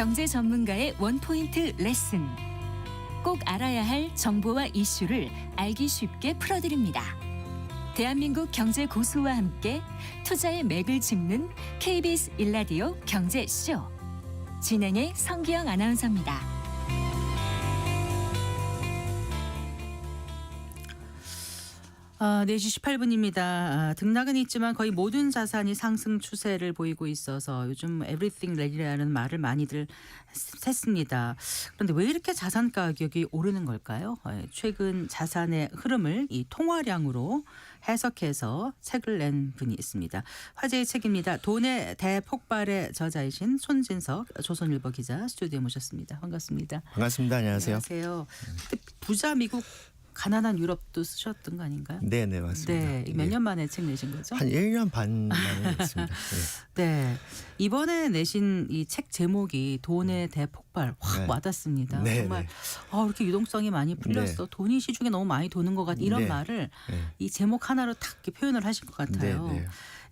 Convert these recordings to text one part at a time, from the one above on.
경제 전문가의 원포인트 레슨. 꼭 알아야 할 정보와 이슈를 알기 쉽게 풀어드립니다. 대한민국 경제 고수와 함께 투자의 맥을 짚는 KBS 일라디오 경제쇼. 진행의 성기영 아나운서입니다. 4시 18분입니다. 등락은 있지만 거의 모든 자산이 상승 추세를 보이고 있어서 요즘 everything rally라는 말을 많이들 했습니다. 그런데 왜 이렇게 자산 가격이 오르는 걸까요? 최근 자산의 흐름을 이 통화량으로 해석해서 책을 낸 분이 있습니다. 화제의 책입니다. 돈의 대폭발의 저자이신 손진석 조선일보 기자 스튜디오에 모셨습니다. 반갑습니다. 반갑습니다. 안녕하세요. 안녕하세요. 부자 미국 가난한 유럽도 쓰셨던 거 아닌가요? 네, 맞습니다. 네, 몇 년 만에 책 내신 거죠? 한 1년 반 만에 냈습니다. 네, 이번에 내신 이 책 제목이 돈의 대폭발 확 와닿습니다. 네, 정말 이렇게 유동성이 많이 풀렸어. 돈이 시중에 너무 많이 도는 것 같아. 이런 말을 이 제목 하나로 딱 이렇게 표현을 하신 것 같아요.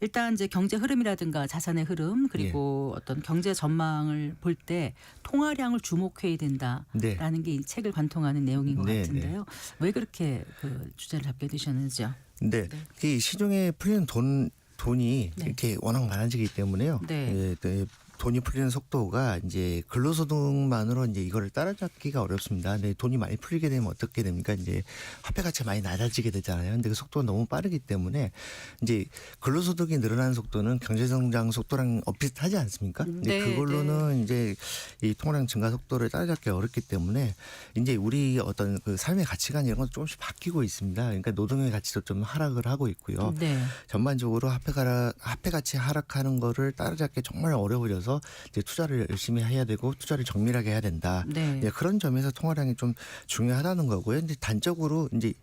일단 이제 경제 흐름이라든가 자산의 흐름 그리고 어떤 경제 전망을 볼 때 통화량을 주목해야 된다라는 게 이 책을 관통하는 내용인 것 같은데요. 왜 그렇게 그 주제를 잡게 되셨는지요? 이 시중에 풀리는 돈이 이렇게 워낙 많아지기 때문에요. 돈이 풀리는 속도가 이제 근로소득만으로 이제 이거를 따라잡기가 어렵습니다. 근데 돈이 많이 풀리게 되면 어떻게 됩니까? 이제 화폐 가치가 많이 낮아지게 되잖아요. 근데 그 속도가 너무 빠르기 때문에 이제 근로소득이 늘어나는 속도는 경제성장 속도랑 비슷하지 않습니까? 근데 그걸로는 이제 이 통화량 증가 속도를 따라잡기 어렵기 때문에 이제 우리 어떤 그 삶의 가치관 이런 것도 조금씩 바뀌고 있습니다. 그러니까 노동의 가치도 좀 하락을 하고 있고요. 전반적으로 화폐 가치 하락하는 거를 따라잡기 정말 어려워져서 이제 투자를 열심히 해야 되고 투자를 정밀하게 해야 된다. 그런 점에서 통화량이 좀 중요하다는 거고요. 근데 단적으로 이제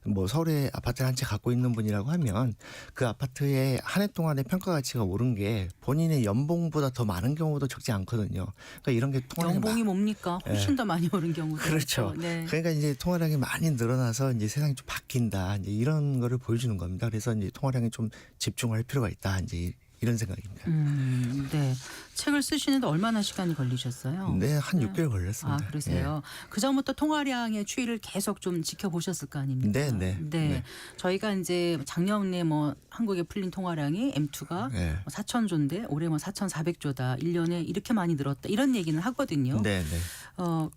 뭐 서울에 아파트를 한 채 갖고 있는 분이라고 하면 그 아파트의 한 해 동안의 평가 가치가 오른 게 본인의 연봉보다 더 많은 경우도 적지 않거든요. 그러니까 이런 게 통화량이 연봉이 뭡니까? 훨씬 더 많이 오른 경우도 그렇죠. 그러니까 이제 통화량이 많이 늘어나서 이제 세상이 좀 바뀐다. 이제 이런 거를 보여주는 겁니다. 그래서 이제 통화량에 좀 집중할 필요가 있다. 이제 이런 생각입니다. 책을 쓰시는데 얼마나 시간이 걸리셨어요? 한 6개월 걸렸습니다. 그러세요. 그 전부터 통화량의 추이를 계속 좀 지켜보셨을 거 아닙니까? 저희가 이제 작년에 뭐 한국에 풀린 통화량이 M2가 4,000조인데 올해 뭐 4,400조다. 1년에 이렇게 많이 늘었다. 이런 얘기는 하거든요.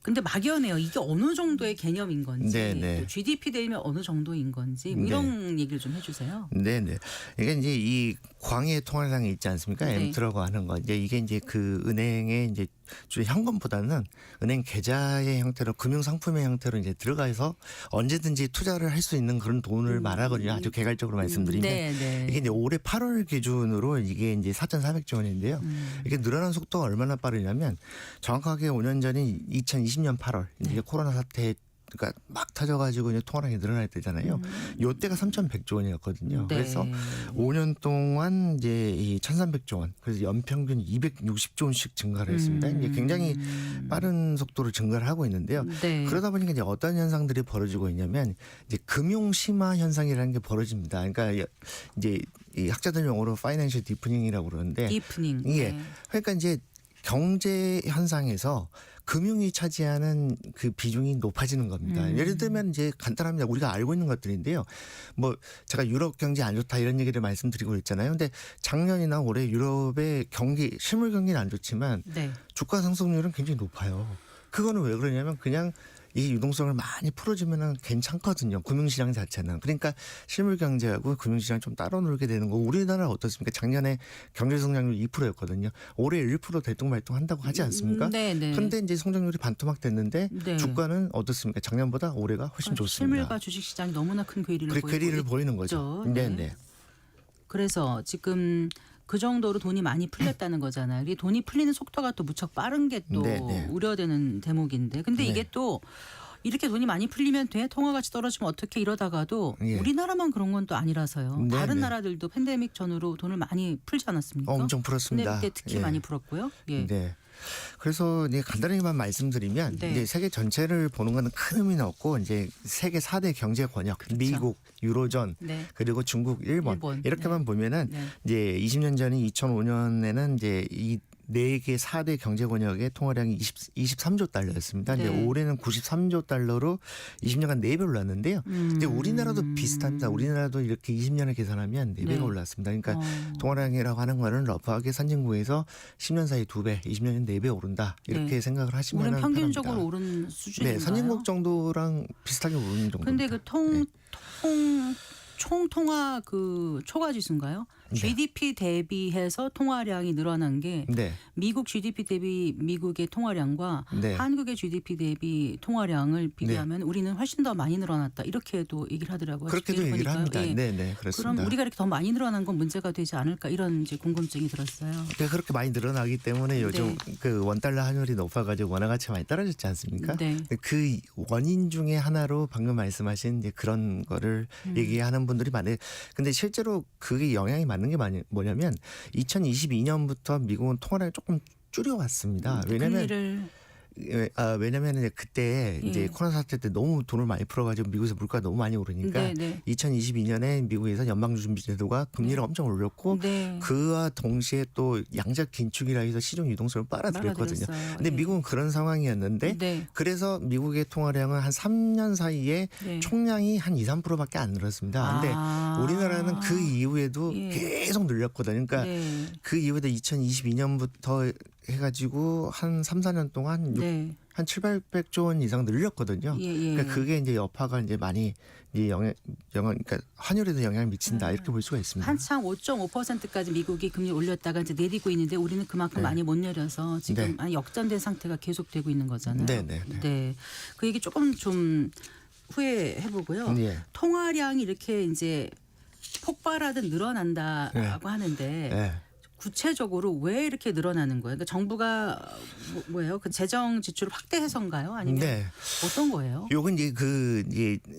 근데 막연해요. 이게 어느 정도의 개념인 건지 또 GDP 대비면 어느 정도인 건지 뭐 이런 얘기를 좀 해주세요. 이게 이제 이 광의 통화량이 있지 않습니까? M2라고 하는 거. 이게 이제 그 은행의 이제 주로 현금보다는 은행 계좌의 형태로 금융 상품의 형태로 이제 들어가서 언제든지 투자를 할 수 있는 그런 돈을 말하거든요. 아주 개괄적으로 말씀드리면 이게 이제 올해 8월 기준으로 이게 이제 4,400조 원인데요. 이게 늘어난 속도가 얼마나 빠르냐면 정확하게 5년 전인 2020년 8월 이제 코로나 사태 그러니까 막 터져가지고 이제 통화량이 늘어날 때잖아요. 요때가 3,100조 원이었거든요. 그래서 5년 동안 이제 이 1,300조 원, 그래서 연평균 260조 원씩 증가를 했습니다. 이제 굉장히 빠른 속도로 증가를 하고 있는데요. 그러다 보니까 이제 어떤 현상들이 벌어지고 있냐면 이제 금융 심화 현상이라는 게 벌어집니다. 그러니까 이제 이 학자들 용어로 파이낸셜 디프닝이라고 그러는데, 그러니까 이제 경제 현상에서 금융이 차지하는 그 비중이 높아지는 겁니다. 예를 들면 이제 간단합니다. 우리가 알고 있는 것들인데요. 뭐 제가 유럽 경제 안 좋다 이런 얘기를 말씀드리고 있잖아요. 근데 작년이나 올해 유럽의 경기 실물 경기는 안 좋지만 주가 상승률은 굉장히 높아요. 그거는 왜 그러냐면 그냥 이 유동성을 많이 풀어주면은 괜찮거든요. 금융시장 자체는. 그러니까 실물 경제하고 금융시장 좀 따로 놀게 되는 거. 우리나라 어떻습니까? 작년에 경제 성장률 2%였거든요. 올해 1% 대통발동 한다고 하지 않습니까? 그런데 이제 성장률이 반토막 됐는데 주가는 어떻습니까? 작년보다 올해가 훨씬 좋습니다. 실물과 주식시장이 너무나 큰 괴리를 보이는 거죠. 그래서 지금 그 정도로 돈이 많이 풀렸다는 거잖아요. 이 돈이 풀리는 속도가 또 무척 빠른 게 또 우려되는 대목인데. 근데 이게 또 이렇게 돈이 많이 풀리면 돼? 통화 가치 떨어지면 어떻게 이러다가도 우리나라만 그런 건 또 아니라서요. 다른 나라들도 팬데믹 전후로 돈을 많이 풀지 않았습니까? 엄청 풀었습니다. 근데 특히 많이 풀었고요. 그래서 이제 간단하게만 말씀드리면 이제 세계 전체를 보는 건 큰 의미는 없고 이제 세계 4대 경제 권역, 미국, 유로존, 그리고 중국, 일본 이렇게만 보면은 이제 20년 전인 2005년에는 이제 이 4개 4대 경제 권역의 통화량이 23조 달러였습니다. 네. 이제 올해는 93조 달러로 20년간 4배 올랐는데요. 이제 우리나라도 비슷합니다. 우리나라도 이렇게 20년을 계산하면 4배가 네. 올랐습니다. 그러니까 통화량이라고 하는 거는 러프하게 선진국에서 10년 사이 2배, 20년에 4배 오른다. 이렇게 네. 생각을 하시면 우리는 편합니다. 평균적으로 오른 수준인가요? 네, 선진국 정도랑 비슷하게 오르는 정도. 근데 그 총통화 그 초과지수인가요? 네. GDP 대비해서 통화량이 늘어난 게 네. 미국 GDP 대비 미국의 통화량과 네. 한국의 GDP 대비 통화량을 비교하면 우리는 훨씬 더 많이 늘어났다. 이렇게도 얘기를 하더라고요. 그렇게도 집계를 얘기를 보니까요. 합니다. 예. 네, 네, 그렇습니다. 그럼 우리가 이렇게 더 많이 늘어난 건 문제가 되지 않을까 이런 이제 궁금증이 들었어요. 그러니까 그렇게 많이 늘어나기 때문에 요즘 그 원달러 환율이 높아가지고 원화 가치가 많이 떨어졌지 않습니까? 네. 그 원인 중에 하나로 방금 말씀하신 이제 그런 거를 얘기하는 분들이 많아요. 근데 실제로 그게 영향이 맞는 게 뭐냐면 2022년부터 미국은 통화량을 조금 줄여왔습니다. 왜냐하면 왜냐면 이제 그때 이제 코로나 사태 때 너무 돈을 많이 풀어가지고 미국에서 물가가 너무 많이 오르니까 2022년에 미국에서 연방준비제도가 금리를 엄청 올렸고 그와 동시에 또 양적 긴축이라 해서 시중 유동성을 빨아들였거든요. 근데 미국은 그런 상황이었는데 그래서 미국의 통화량은 한 3년 사이에 총량이 한 2, 3%밖에 안 늘었습니다. 근데 우리나라는 그 이후에도 계속 늘렸거든요. 그러니까 그 이후에도 2022년부터 해가지고 한 3, 4년 동안 한 700조 원 이상 늘렸거든요. 그러니까 그게 이제 여파가 이제 많이 이제 그러니까 환율에도 영향을 미친다 이렇게 볼 수가 있습니다. 한창 5.5%까지 미국이 금리 올렸다가 이제 내리고 있는데 우리는 그만큼 많이 못 내려서 지금 역전된 상태가 계속되고 있는 거잖아요. 네. 그 얘기 조금 좀 후회해보고요. 통화량이 이렇게 이제 폭발하듯 늘어난다라고 하는데. 구체적으로 왜 이렇게 늘어나는 거예요? 그러니까 정부가 뭐예요? 그 재정 지출을 확대해서인가요? 아니면 어떤 거예요? 요건 이제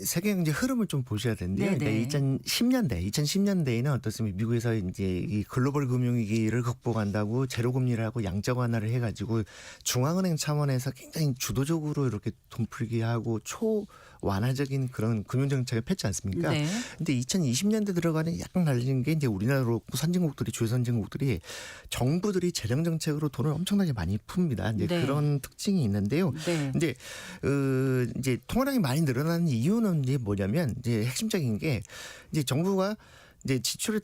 세계 경제 흐름을 좀 보셔야 되는데요. 그러니까 2010년대에는 어떻습니까? 미국에서 이제 이 글로벌 금융위기를 극복한다고 제로 금리를 하고 양적 완화를 해가지고 중앙은행 차원에서 굉장히 주도적으로 이렇게 돈 풀기 하고 완화적인 그런 금융 정책을 폈지 않습니까? 근데 2020년대 들어가는 약간 달라진 게 이제 우리나라로 선진국들이 주요 선진국들이 정부들이 재정 정책으로 돈을 엄청나게 많이 풉니다. 이제 그런 특징이 있는데요. 근데 이제 통화량이 많이 늘어나는 이유는 이제 뭐냐면 이제 핵심적인 게 이제 정부가 이제 지출을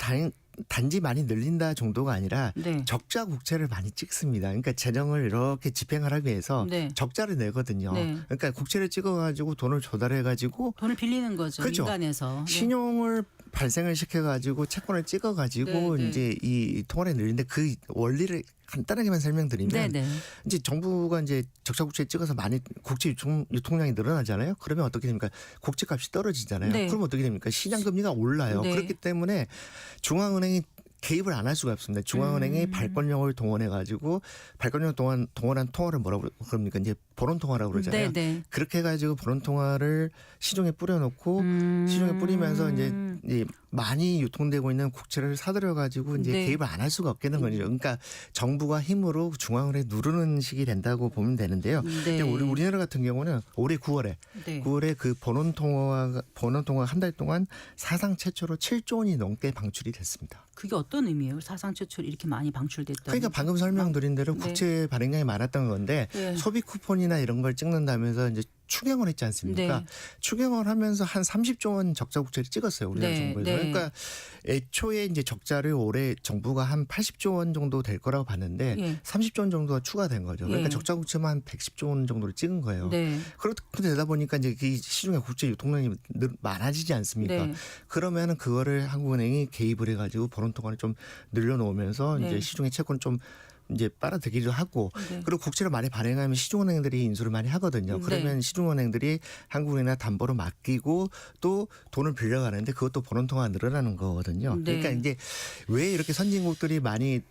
단지 많이 늘린다 정도가 아니라 적자 국채를 많이 찍습니다. 그러니까 재정을 이렇게 집행을 하기 위해서 적자를 내거든요. 그러니까 국채를 찍어가지고 돈을 조달해가지고 돈을 빌리는 거죠. 그렇죠. 민간에서. 신용을 발생을 시켜가지고 채권을 찍어가지고 이제 이 통화를 늘리는데 그 원리를 간단하게만 설명드리면 이제 정부가 이제 적자 국채 찍어서 많이 국채 유통량이 늘어나잖아요. 그러면 어떻게 됩니까? 국채값이 떨어지잖아요. 그럼 어떻게 됩니까? 시장 금리가 올라요. 그렇기 때문에 중앙은행이 개입을 안 할 수가 없습니다. 중앙은행이 발권력을 동원해가지고 발권력 동원한 통화를 뭐라고 그럽니까? 이제 보론통화라고 그러잖아요. 그렇게 해가지고 보론통화를 시중에 뿌려놓고 시중에 뿌리면서 이제 많이 유통되고 있는 국채를 사들여가지고 이제 개입을 안 할 수가 없게 되는 거죠. 그러니까 정부가 힘으로 중앙은행 누르는 식이 된다고 보면 되는데요. 근데 우리나라 같은 경우는 올해 9월에 그 보론통화 한 달 동안 사상 최초로 7조 원이 넘게 방출이 됐습니다. 그게 어떤 의미예요? 사상 최초로 이렇게 많이 방출됐다. 그러니까 방금 설명드린 대로 국채 발행량이 많았던 건데 소비 쿠폰이나 이런 걸 찍는다면서 이제 추경을 했지 않습니까? 추경을 하면서 한 30조 원 적자 국채를 찍었어요. 우리나라 정부에서. 그러니까 애초에 이제 적자를 올해 정부가 한 80조 원 정도 될 거라고 봤는데 30조 원 정도가 추가된 거죠. 그러니까 적자 국채만 한 110조 원 정도를 찍은 거예요. 그렇게 되다 보니까 이제 그 시중에 국채 유통량이 많아지지 않습니까? 그러면은 그거를 한국은행이 개입을 해가지고 보론통화를 좀 늘려놓으면서 이제 시중의 채권을 좀 이제 빨아들기도 하고 그리고 국채를 많이 발행하면 시중은행들이 인수를 많이 하거든요. 그러면 시중은행들이 한국은행이나 담보로 맡기고 또 돈을 빌려가는데 그것도 보론통화가 늘어나는 거거든요. 그러니까 이제 왜 이렇게 선진국들이 많이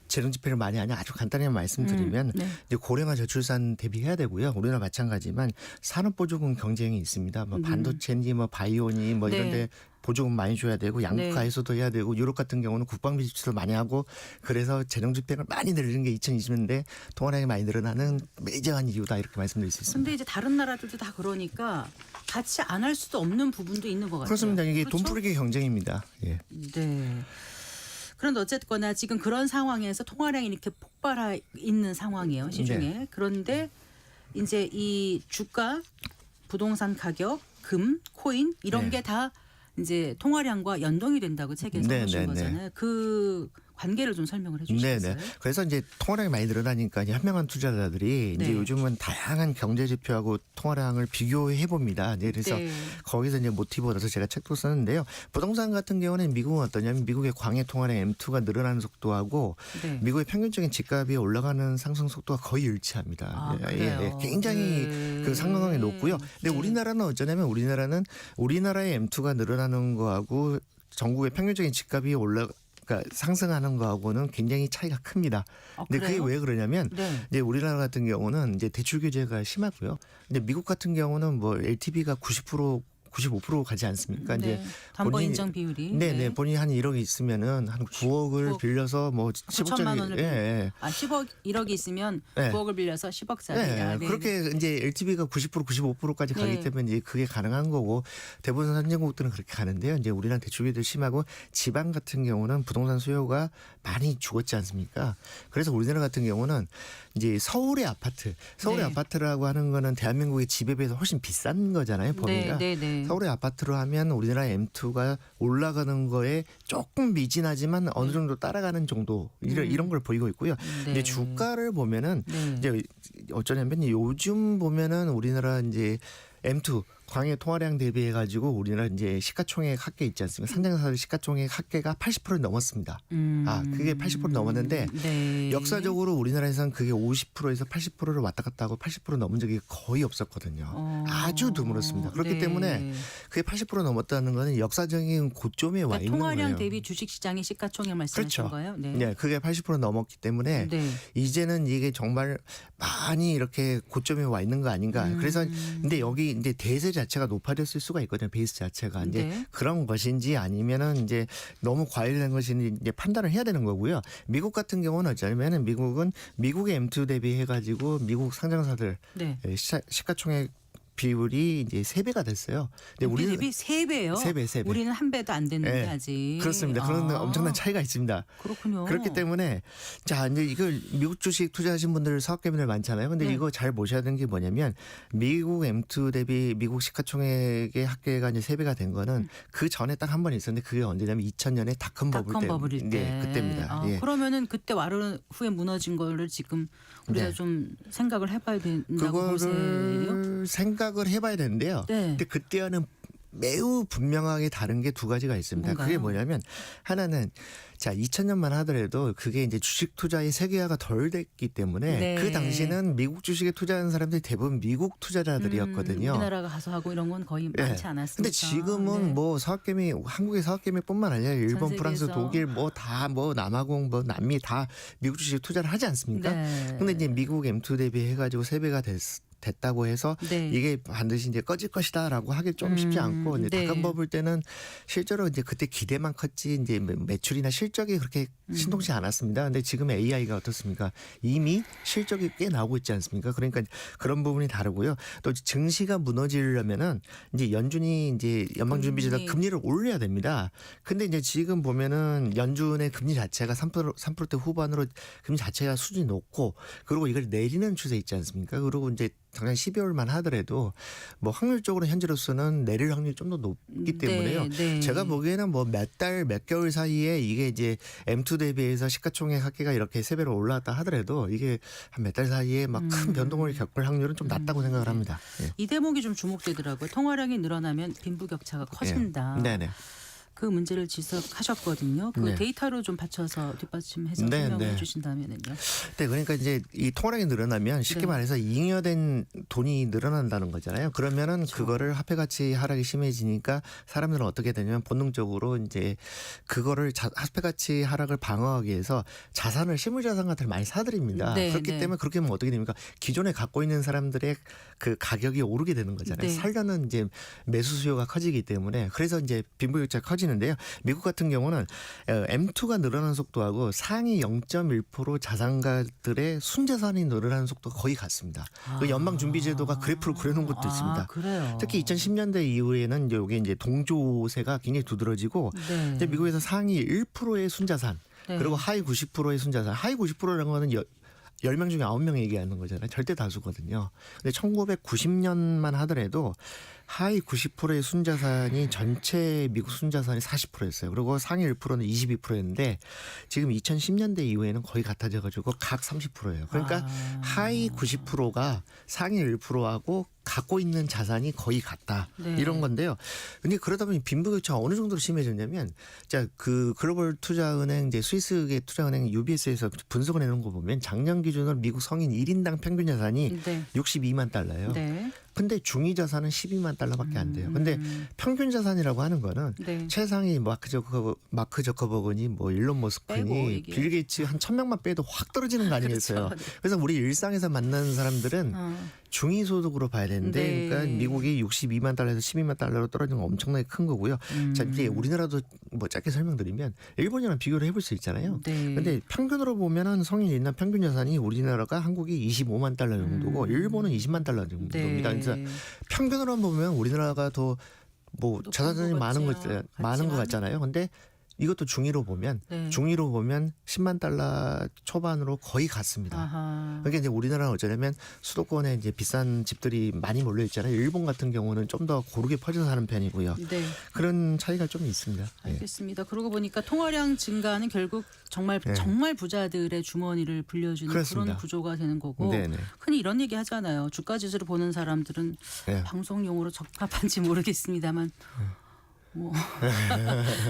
재정 집회를 많이 하냐 아주 간단히 말씀드리면 이제 고령화 저출산 대비해야 되고요. 우리나라 마찬가지지만 산업보조금 경쟁이 있습니다. 뭐 반도체니 뭐 바이오니 뭐 이런데 보조금 많이 줘야 되고 양극화 해소도 해야 되고 유럽 같은 경우는 국방비 지출을 많이 하고 그래서 재정 집행을 많이 늘리는 게 2020년대 통화량이 많이 늘어나는 메이저한 이유다 이렇게 말씀드릴 수 있습니다. 그런데 이제 다른 나라들도 다 그러니까 같이 안 할 수도 없는 부분도 있는 것 같아요. 그렇습니다. 이게 돈 풀기 경쟁입니다. 그런데 어쨌거나 지금 그런 상황에서 통화량이 이렇게 폭발해 있는 상황이에요, 시중에. 네. 그런데 이제 이 주가, 부동산 가격, 금, 코인 이런 네. 게 다 이제 통화량과 연동이 된다고 책에 네, 써놓으신 네, 네. 거잖아요. 그 관계를 좀 설명을 해주시겠어요? 네네. 그래서 이제 통화량이 많이 늘어나니까 이제 현명한 투자자들이 이제 네. 요즘은 다양한 경제 지표하고 통화량을 비교해 봅니다. 네, 그래서 네. 거기서 이제 모티브 얻어서 제가 책도 썼는데요. 부동산 같은 경우는 미국은 어떠냐면 미국의 광해 통화량 M2가 늘어나는 속도하고 네. 미국의 평균적인 집값이 올라가는 상승 속도가 거의 일치합니다. 아, 그래요? 굉장히 네. 그 상관관계 높고요. 근데 네. 우리나라는 어쩌냐면 우리나라의 M2가 늘어나는 거하고 전국의 평균적인 집값이 그러니까 상승하는 거하고는 굉장히 차이가 큽니다. 근데 그게 그래요? 왜 그러냐면 네. 이제 우리나라 같은 경우는 이제 대출 규제가 심하고요. 근데 미국 같은 경우는 뭐 LTV가 95% 가지 않습니까? 이제 담보 본인이- 인정 비율이. 네네 본인이 한 1억이 있으면은 한 9억을 9억. 빌려서 뭐 9천만 원을 10억짜리 10억 1억이 있으면 네. 9억을 빌려서 10억짜리. 네, 그렇게 이제 LTV가 90% 95%까지 가기 네. 때문에 이제 그게 가능한 거고 대부분 선진국들은 그렇게 가는데요. 이제 우리나라 대출비도 심하고 지방 같은 경우는 부동산 수요가 많이 죽었지 않습니까? 그래서 우리나라 같은 경우는 이제 서울의 네. 아파트라고 하는 거는 대한민국의 집에 비해서 훨씬 비싼 거잖아요. 범위가. 네. 서울의 아파트로 하면 우리나라 M2가 올라가는 거에 조금 미진하지만 어느 정도 따라가는 정도 이런 걸 보이고 있고요. 네. 이제 주가를 보면은 네. 이제 어쩌냐면 요즘 보면은 우리나라 이제 M2 광해 통화량 대비해 가지고 우리나라 이제 시가총액 합계 있지 않습니까? 상장사들 시가총액 합계가 80% 넘었습니다. 그게 80% 넘었는데 네. 역사적으로 우리나라에서는 그게 50%에서 80%를 왔다 갔다 하고 80% 넘은 적이 거의 없었거든요. 아주 드물었습니다. 그렇기 네. 때문에 그게 80% 넘었다는 거는 역사적인 고점에 와 그러니까 있는 통화량 거예요. 대비 주식시장의 시가총액 말씀하신 그렇죠. 거예요? 네, 그게 80% 넘었기 때문에 네. 이제는 이게 정말 많이 이렇게 고점에 와 있는 거 아닌가. 그래서 근데 여기 이제 대세 자체가 높아졌을 수가 있거든요. 베이스 자체가 이제 네. 그런 것인지 아니면은 이제 너무 과열된 것인지 이제 판단을 해야 되는 거고요. 미국 같은 경우는 어쩌면은 미국은 미국의 M2 대비해 가지고 미국 상장사들 네. 시가총액 비율이 이제 3배가 됐어요. 근데 우리 대비 3배요. 3배. 우리는 한 배도 안 됐는데 네, 아직. 그렇습니다. 그런 엄청난 차이가 있습니다. 그렇군요. 그렇기 때문에 자 이제 이걸 미국 주식 투자하신 분들 사업개미들 많잖아요. 근데 네. 이거 잘 보셔야 되는 게 뭐냐면 미국 M2 대비 미국 시가총액의 합계가 이제 3배가 된 거는 그 전에 딱 한 번 있었는데 그게 언제냐면 2000년에 닷컴 버블일 때. 네, 그때입니다. 예. 그러면은 그때 와르 후에 무너진 거를 지금 우리가 네. 좀 생각을 해봐야 된다고 보세요. 그거를 생각을 해봐야 되는데요. 네. 근데 그때와는 매우 분명하게 다른 게 두 가지가 있습니다. 뭔가요? 그게 뭐냐면 하나는 자 2000년만 하더라도 그게 이제 주식 투자의 세계화가 덜 됐기 때문에 네. 그 당시는 미국 주식에 투자하는 사람들이 대부분 미국 투자자들이었거든요. 우리나라 가서 하고 이런 건 거의 많지 않았습니다. 근데 지금은 네. 뭐 사업개미 한국의 사업개미뿐만 아니라 일본, 전 프랑스, 세계에서. 독일 뭐 다 뭐 남아공 뭐 남미 다 미국 주식 투자를 하지 않습니까? 네. 근데 이제 미국 M2 대비해 가지고 3배가 됐다고 해서 네. 이게 반드시 이제 꺼질 것이다라고 하기 좀 쉽지 않고 이제 네. 닷컴 버블 때는 실제로 이제 그때 기대만 컸지 이제 매출이나 실적이 그렇게 신통치 않았습니다. 근데 지금 AI가 어떻습니까? 이미 실적이 꽤 나오고 있지 않습니까? 그러니까 그런 부분이 다르고요. 또 증시가 무너지려면은 이제 연준이 이제 연방준비제가 금리를 올려야 됩니다. 근데 이제 지금 보면은 연준의 금리 자체가 3%대 후반으로 금리 자체가 수준이 높고 그리고 이걸 내리는 추세 있지 않습니까? 그리고 이제 당장 12월만 하더라도 뭐 확률적으로 현재로서는 내릴 확률이 좀 더 높기 때문에요. 네. 제가 보기에는 뭐 몇 달, 몇 개월 사이에 이게 이제 M2 대비해서 시가총액 합계가 이렇게 3배로 올라왔다 하더라도 이게 한 몇 달 사이에 막 큰 변동을 겪을 확률은 좀 낮다고 생각을 합니다. 예. 이 대목이 좀 주목되더라고요. 통화량이 늘어나면 빈부격차가 커진다. 예. 네네. 그 문제를 지적하셨거든요. 그 네. 데이터로 좀 받쳐서 뒷받침해서 네, 설명해 네. 주신다면은요. 네, 그러니까 이제 이 통화량이 늘어나면 쉽게 네. 말해서 잉여된 돈이 늘어난다는 거잖아요. 그러면은 그렇죠. 그거를 화폐 가치 하락이 심해지니까 사람들은 어떻게 되냐면 본능적으로 이제 그거를 화폐 가치 하락을 방어하기 위해서 자산을 실물자산 같은 걸 많이 사들입니다. 네, 그렇기 네. 때문에 그렇게 하면 어떻게 됩니까? 기존에 갖고 있는 사람들의 그 가격이 오르게 되는 거잖아요. 네. 살려는 이제 매수 수요가 커지기 때문에 그래서 이제 빈부격차가 커지는 커지는데요. 미국 같은 경우는 M2가 늘어나는 속도하고 상위 0.1% 자산가들의 순자산이 늘어나는 속도가 거의 같습니다. 그 연방준비제도가 그래프를 그려놓은 것도 있습니다. 그래요. 특히 2010년대 이후에는 이게 이제 동조세가 굉장히 두드러지고 네. 이제 미국에서 상위 1%의 순자산 네. 그리고 하위 90%의 순자산, 하위 90%라는 거는 10명 중에 9명 얘기하는 거잖아요. 절대 다수거든요. 근데 1990년만 하더라도 하위 90%의 순자산이 전체 미국 순자산이 40%였어요. 그리고 상위 1%는 22%였는데 지금 2010년대 이후에는 거의 같아져 가지고 각 30%예요. 그러니까 하위 90%가 상위 1%하고 갖고 있는 자산이 거의 같다. 네. 이런 건데요. 근데 그러다 보니 빈부격차가 어느 정도로 심해졌냐면 자, 그 글로벌 투자은행 이제 스위스계 투자은행 UBS에서 분석을 해 놓은 거 보면 작년 기준으로 미국 성인 1인당 평균 자산이 네. 62만 달러예요. 네. 근데 중위 자산은 12만 달러밖에 안 돼요. 근데 평균 자산이라고 하는 거는 네. 최상위 마크 저커버그니 뭐 일론 빼고 머스크니 이게. 빌 게이츠 한 1000명만 빼도 확 떨어지는 거 아니겠어요. 그렇죠. 그래서 우리 일상에서 만나는 사람들은 중위 소득으로 봐야 되는데 네. 그러니까 미국이 62만 달러에서 12만 달러로 떨어지는 건 엄청나게 큰 거고요. 자, 이제 우리나라도 뭐 짧게 설명드리면 일본이랑 비교를 해볼 수 있잖아요. 네. 근데 평균으로 보면은 성인 일당 평균 자산이 우리나라가 한국이 25만 달러 정도고 일본은 20만 달러 정도입니다. 네. 그래서 평균으로 보면 우리나라가 더 뭐 높은 자산이 것 많은 같지만. 것 같잖아요. 근데 이것도 중위로 보면 네. 중위로 보면 10만 달러 초반으로 거의 같습니다. 아하. 그러니까 이제 우리나라는 어쩌냐면 수도권에 이제 비싼 집들이 많이 몰려 있잖아요. 일본 같은 경우는 좀 더 고르게 퍼져서 사는 편이고요. 네. 그런 차이가 좀 있습니다. 예. 알겠습니다. 그러고 보니까 통화량 증가는 결국 정말 네. 정말 부자들의 주머니를 불려주는 그렇습니다. 그런 구조가 되는 거고 네네. 흔히 이런 얘기 하잖아요. 주가 지수를 보는 사람들은 네. 방송용으로 적합한지 모르겠습니다만 뭐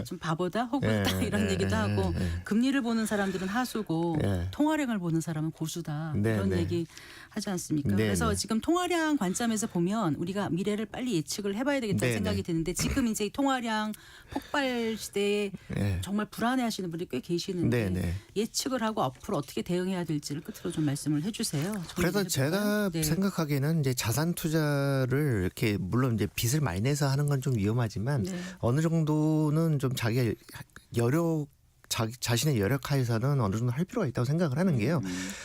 좀 바보다 호구다 이런 얘기도 하고 금리를 보는 사람들은 하수고 네. 통화량을 보는 사람은 고수다 네, 이런 네. 얘기 하지 않습니까? 네, 그래서 네. 지금 통화량 관점에서 보면 우리가 미래를 빨리 예측을 해봐야 되겠다는 네, 생각이 네. 드는데 지금 이제 이 통화량 폭발 시대에 네. 정말 불안해하시는 분들이 꽤 계시는데 네, 네. 예측을 하고 앞으로 어떻게 대응해야 될지를 끝으로 좀 말씀을 해주세요. 그래서 정리를 제가 해볼까요? 네. 생각하기에는 이제 자산 투자를 이렇게 물론 이제 빚을 많이 내서 하는 건 좀 위험하지만 네. 어느 정도는 좀 자기가 자신의 여력 하에서는 어느 정도 할 필요가 있다고 생각을 하는 게요.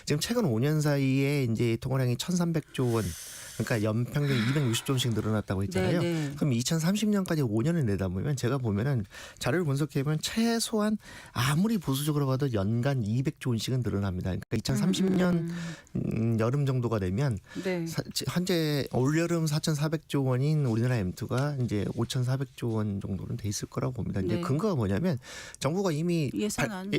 지금 최근 5년 사이에 이제 통화량이 1,300조 원, 그러니까 연평균 260조 원씩 늘어났다고 했잖아요. 네, 네. 그럼 2030년까지 5년을 내다보면 제가 보면은 자료를 분석해보면 최소한 아무리 보수적으로 봐도 연간 200조 원씩은 늘어납니다. 그러니까 2030년 여름 정도가 되면 네. 현재 올여름 4,400조 원인 우리나라 M2가 이제 5,400조 원 정도는 돼 있을 거라고 봅니다. 이제 네. 근거가 뭐냐면 정부가 이미 예산안.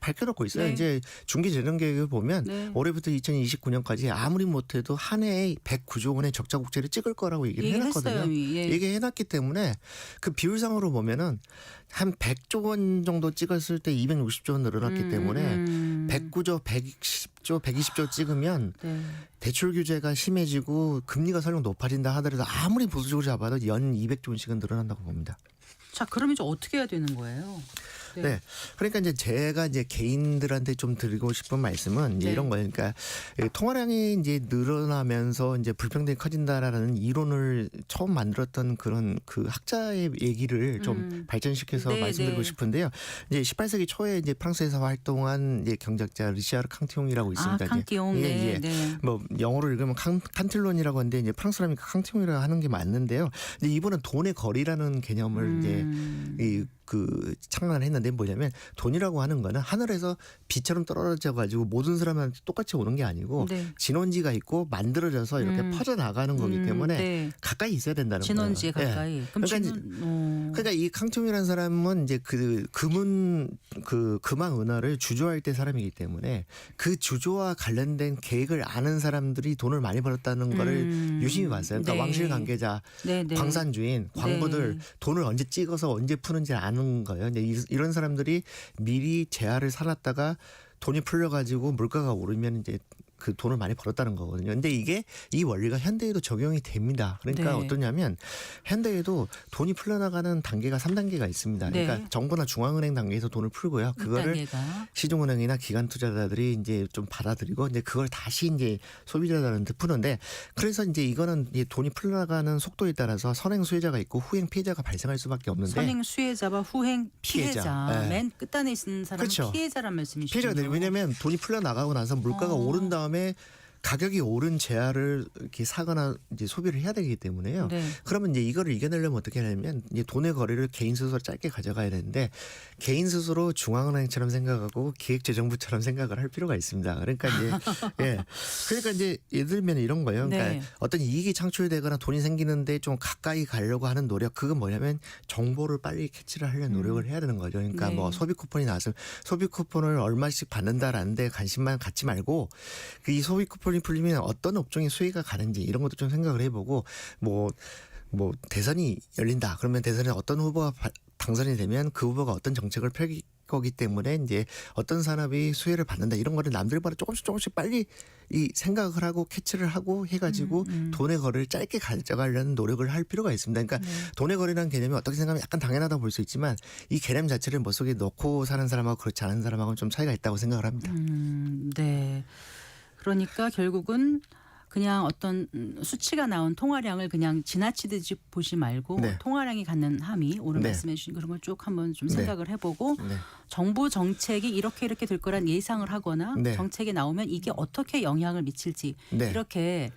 밝혀놓고 있어요. 네. 이제 중기재정계획을 보면 네. 올해부터 2029년까지 아무리 못해도 한 해에 109조 원의 적자 국채를 찍을 거라고 얘기를 해놨거든요. 얘기했어요. 이미. 예. 얘기해놨기 때문에 그 비율상으로 보면은 한 100조 원 정도 찍었을 때 260조 원 늘어났기 때문에 109조, 110조, 120조 찍으면 네. 대출 규제가 심해지고 금리가 설령 높아진다 하더라도 아무리 보수적으로 잡아도 연 200조 원씩은 늘어난다고 봅니다. 자, 그러면 이제 어떻게 해야 되는 거예요? 네. 그러니까 이제 제가 이제 개인들한테 좀 드리고 싶은 말씀은 이제 네. 이런 거예요. 그러니까 통화량이 이제 늘어나면서 이제 불평등이 커진다라는 이론을 처음 만들었던 그런 그 학자의 얘기를 좀 발전시켜서 네, 말씀드리고 네. 싶은데요. 이제 18세기 초에 이제 프랑스에서 활동한 이제 경제학자 리샤르 캉티옹이라고 있습니다. 캉티옹. 예, 네, 예. 네. 뭐 영어로 읽으면 칸틸론이라고 하는데 이제 프랑스 사람이니까 캉티옹이라고 하는 게 맞는데요. 근데 이분은 돈의 거리라는 개념을 이제 그 창간을 했는데 뭐냐면 돈이라고 하는 거는 하늘에서 비처럼 떨어져 가지고 모든 사람한테 똑같이 오는 게 아니고 네. 진원지가 있고 만들어져서 이렇게 퍼져 나가는 거기 때문에 네. 가까이 있어야 된다는 진원지에 거예요. 예. 가까이. 그럼 그러니까 이 캉티옹이라는 사람은 이제 그 금왕 은하를 주조할 때 사람이기 때문에 그 주조와 관련된 계획을 아는 사람들이 돈을 많이 벌었다는 거를 유심히 봤어요. 그러니까 네. 왕실 관계자, 네, 네. 광산주인, 광부들 네. 돈을 언제 찍어서 언제 푸는지 아는 거예요. 이제 이런 사람들이 미리 재화를 사놨다가 돈이 풀려가지고 물가가 오르면 이제 그 돈을 많이 벌었다는 거거든요. 근데 이게 이 원리가 현대에도 적용이 됩니다. 그러니까 네. 어떠냐면 현대에도 돈이 풀려나가는 단계가 3단계가 있습니다. 그러니까 네. 정부나 중앙은행 단계에서 돈을 풀고요. 그거를 단계가. 시중은행이나 기관 투자자들이 이제 좀 받아들이고 이제 그걸 다시 이제 소비자들한테 푸는데 그래서 이제 이거는 이제 돈이 풀려나가는 속도에 따라서 선행 수혜자가 있고 후행 피해자가 발생할 수밖에 없는데 선행 수혜자와 후행 피해자. 피해자. 네. 맨 끝단에 있는 사람은 그렇죠. 피해자란 말씀이시죠. 피해자가 되죠. 왜냐하면 돈이 풀려나가고 나서 물가가 오른 다음에 가격이 오른 제한을 이렇게 사거나 이제 소비를 해야 되기 때문에요. 네. 그러면 이제 이거를 이겨내려면 어떻게 하냐면 이제 돈의 거래를 개인 스스로 짧게 가져가야 되는데 개인 스스로 중앙은행처럼 생각하고 기획재정부처럼 생각을 할 필요가 있습니다. 그러니까 이제 예, 그러니까 이제 예를 들면 이런 거예요. 그러니까 네. 어떤 이익이 창출되거나 돈이 생기는데 좀 가까이 가려고 하는 노력, 그건 뭐냐면 정보를 빨리 캐치를 하려는 노력을 해야 되는 거죠. 그러니까 네. 뭐 소비 쿠폰이 나왔으면 소비 쿠폰을 얼마씩 받는다라는 데 관심만 갖지 말고 그 이 소비 쿠폰이 풀리면 어떤 업종에 수혜가 가는지 이런 것도 좀 생각을 해보고 뭐 대선이 열린다. 그러면 대선에 어떤 후보가 당선이 되면 그 후보가 어떤 정책을 펼 거기 때문에 이제 어떤 산업이 수혜를 받는다 이런 거를 남들보다 조금씩 빨리 이 생각을 하고 캐치를 하고 해가지고 돈의 거래를 짧게 가져가려는 노력을 할 필요가 있습니다. 그러니까 돈의 거래라는 개념이 어떻게 생각하면 약간 당연하다고 볼 수 있지만 이 개념 자체를 머릿속에 넣고 사는 사람하고 그렇지 않은 사람하고는 좀 차이가 있다고 생각을 합니다. 네. 그러니까 결국은 그냥 어떤 수치가 나온 통화량을 그냥 지나치듯이 보지 말고 네. 통화량이 갖는 함의 오늘 네. 말씀해 주신 그런 걸 쭉 한번 좀 네. 생각을 해보고 네. 정부 정책이 이렇게 될 거란 예상을 하거나 네. 정책이 나오면 이게 어떻게 영향을 미칠지 네. 이렇게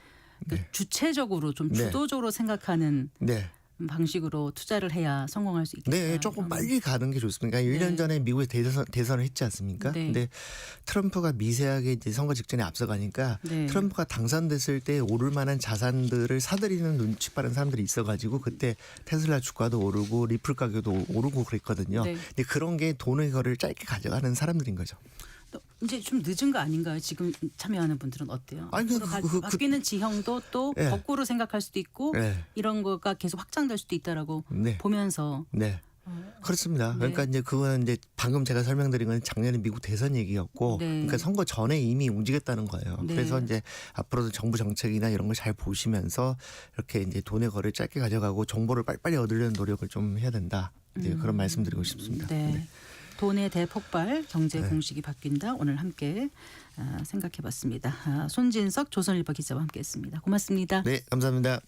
그 네. 주체적으로 좀 네. 주도적으로 생각하는 네. 방식으로 투자를 해야 성공할 수 있겠다. 네, 조금 빨리 가는 게 좋습니다. 그러니까 1년 네. 전에 미국에 대선을 했지 않습니까? 네. 근데 트럼프가 미세하게 이제 선거 직전에 앞서가니까 네. 트럼프가 당선됐을 때 오를 만한 자산들을 사들이는 눈치 빠른 사람들이 있어가지고 그때 테슬라 주가도 오르고 리플 가격도 오르고 그랬거든요. 네. 근데 그런 게 돈의 거를 짧게 가져가는 사람들인 거죠. 또 이제 좀 늦은 거 아닌가요? 지금 참여하는 분들은 어때요? 아니, 바뀌는 지형도 또 네. 거꾸로 생각할 수도 있고 네. 이런 거가 계속 확장될 수도 있다라고 네. 보면서 네. 그렇습니다. 네. 그러니까 이제 그거는 이제 방금 제가 설명드린 건 작년에 미국 대선 얘기였고, 네. 그러니까 선거 전에 이미 움직였다는 거예요. 네. 그래서 이제 앞으로도 정부 정책이나 이런 걸 잘 보시면서 이렇게 이제 돈의 거를 짧게 가져가고 정보를 빨리빨리 얻으려는 노력을 좀 해야 된다. 이제 그런 말씀드리고 싶습니다. 네. 돈의 대폭발 경제 네. 공식이 바뀐다. 오늘 함께 생각해봤습니다. 손진석 조선일보 기자와 함께했습니다. 고맙습니다. 네, 감사합니다.